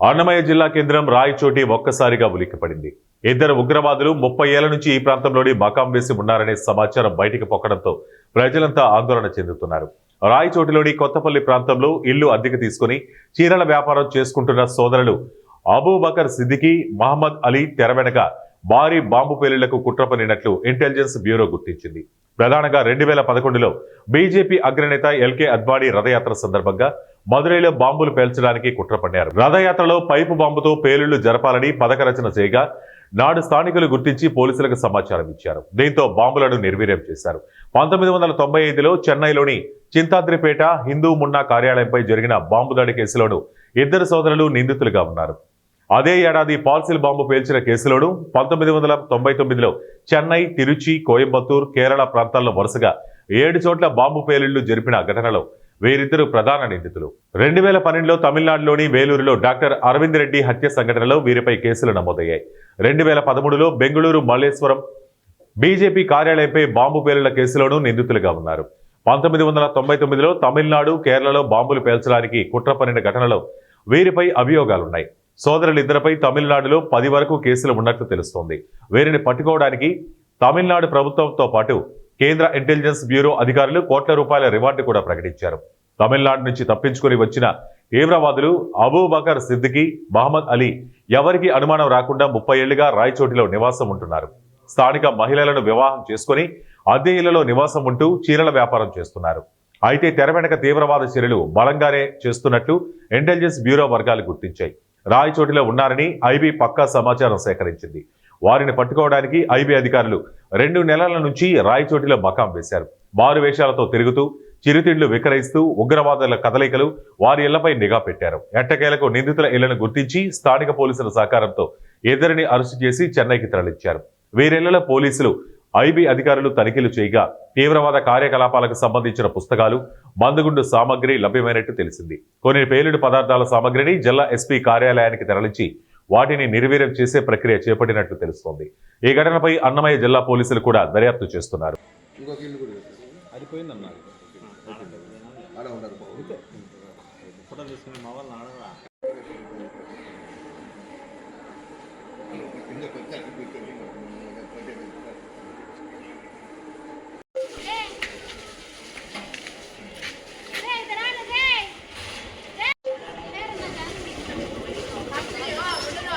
అన్నమయ్య జిల్లా కేంద్రం రాయచోటి ఒక్కసారిగా ఉలిక్కిపడింది. ఇద్దరు ఉగ్రవాదులు 30 ఏళ్ల నుంచి ఈ ప్రాంతంలోని మకాం వేసి ఉన్నారనే సమాచారం బయటికి పొక్కడంతో ప్రజలంతా ఆందోళన చెందుతున్నారు. రాయచోటిలోని కొత్తపల్లి ప్రాంతంలో ఇల్లు అద్దెకు తీసుకుని చీరల వ్యాపారం చేసుకుంటున్న సోదరులు అబూబకర్ సిద్దికీ, మహమ్మద్ అలీ తెర వెనక భారీ బాంబు పేలుళ్లకు కుట్ర పన్నినట్లు ఇంటెలిజెన్స్ బ్యూరో గుర్తించింది. ప్రధానంగా 2011లో బీజేపీ అగ్రనేత ఎల్కే అద్వానీ రథయాత్ర సందర్భంగా మదురైలో బాంబులు పేల్చడానికి కుట్ర పన్నారు. రథయాత్రలో పైపు బాంబుతో పేలుళ్లు జరపాలని పథక రచన చేయగా నాడు స్థానికులు గుర్తించి పోలీసులకు సమాచారం ఇచ్చారు. దీంతో బాంబులను నిర్వీర్యం చేశారు. 1995లో చెన్నైలోని చింతాద్రిపేట హిందూ మున్నా కార్యాలయంపై జరిగిన బాంబు దాడి కేసులోనూ ఇద్దరు సోదరులు నిందితులుగా ఉన్నారు. అదే ఏడాది పాల్సిల్ బాంబు పేల్చిన కేసులోనూ 1999లో చెన్నై, తిరుచి, కోయంబత్తూర్, కేరళ ప్రాంతాల్లో వరుసగా 7 చోట్ల బాంబు పేలుళ్లు జరిపిన ఘటనలో వీరిద్దరు ప్రధాన నిందితులు. 2012లో తమిళనాడులోని వేలూరులో డాక్టర్ అరవింద్ రెడ్డి హత్య సంఘటనలో వీరిపై కేసులు నమోదయ్యాయి. 2013లో బెంగళూరు మల్లేశ్వరం బీజేపీ కార్యాలయంపై బాంబు పేలుళ్ల కేసులోనూ నిందితులుగా ఉన్నారు. 1999లో తమిళనాడు, కేరళలో బాంబులు పేల్చడానికి కుట్ర పన్నిన ఘటనలో వీరిపై అభియోగాలున్నాయి. సోదరులిద్దరిపై తమిళనాడులో 10 వరకు కేసులు ఉన్నట్లు తెలుస్తోంది. వీరిని పట్టుకోవడానికి తమిళనాడు ప్రభుత్వంతో పాటు కేంద్ర ఇంటెలిజెన్స్ బ్యూరో అధికారులు కోట్ల రూపాయల రివార్డు కూడా ప్రకటించారు. తమిళనాడు నుంచి తప్పించుకుని వచ్చిన తీవ్రవాదులు అబూబకర్ సిద్దికీ, మహమ్మద్ అలీ ఎవరికి అనుమానం రాకుండా 30 ఏళ్లుగా రాయచోటిలో నివాసం ఉంటున్నారు. స్థానిక మహిళలను వివాహం చేసుకుని అద్దె ఇళ్లలో నివాసం ఉంటూ చీరల వ్యాపారం చేస్తున్నారు. అయితే తెర వెనక తీవ్రవాద చర్యలు బలంగానే చేస్తున్నట్లు ఇంటెలిజెన్స్ బ్యూరో వర్గాలు గుర్తించాయి. రాయచోటిలో ఉన్నారని ఐబీ పక్కా సమాచారం సేకరించింది. వారిని పట్టుకోవడానికి ఐబీ అధికారులు 2 నెలల నుంచి రాయచోటిలో మకాం వేశారు. మారు వేషాలతో తిరుగుతూ చిరుతిండ్లు విక్రయిస్తూ ఉగ్రవాదుల కదలికలు వారి ఇళ్లపై నిఘా పెట్టారు. ఎట్టకేలకు నిందితుల ఇళ్లను గుర్తించి స్థానిక పోలీసుల సహకారంతో ఇద్దరిని అరెస్టు చేసి చెన్నైకి తరలించారు. వీరిళ్లలో పోలీసులు, ఐబీ అధికారులు తనిఖీలు చేయగా తీవ్రవాద కార్యకలాపాలకు సంబంధించిన పుస్తకాలు, మందుగుండు సామగ్రి లభ్యమైనట్టు తెలిసింది. కొన్ని పేలుడు పదార్థాల సామగ్రిని జిల్లా ఎస్పీ కార్యాలయానికి తరలించి వాటిని నిర్వీర్యం చేసే ప్రక్రియ చేపట్టినట్లు తెలుస్తోంది. ఈ ఘటనపై అన్నమయ్య జిల్లా పోలీసులు కూడా దర్యాప్తు చేస్తున్నారు.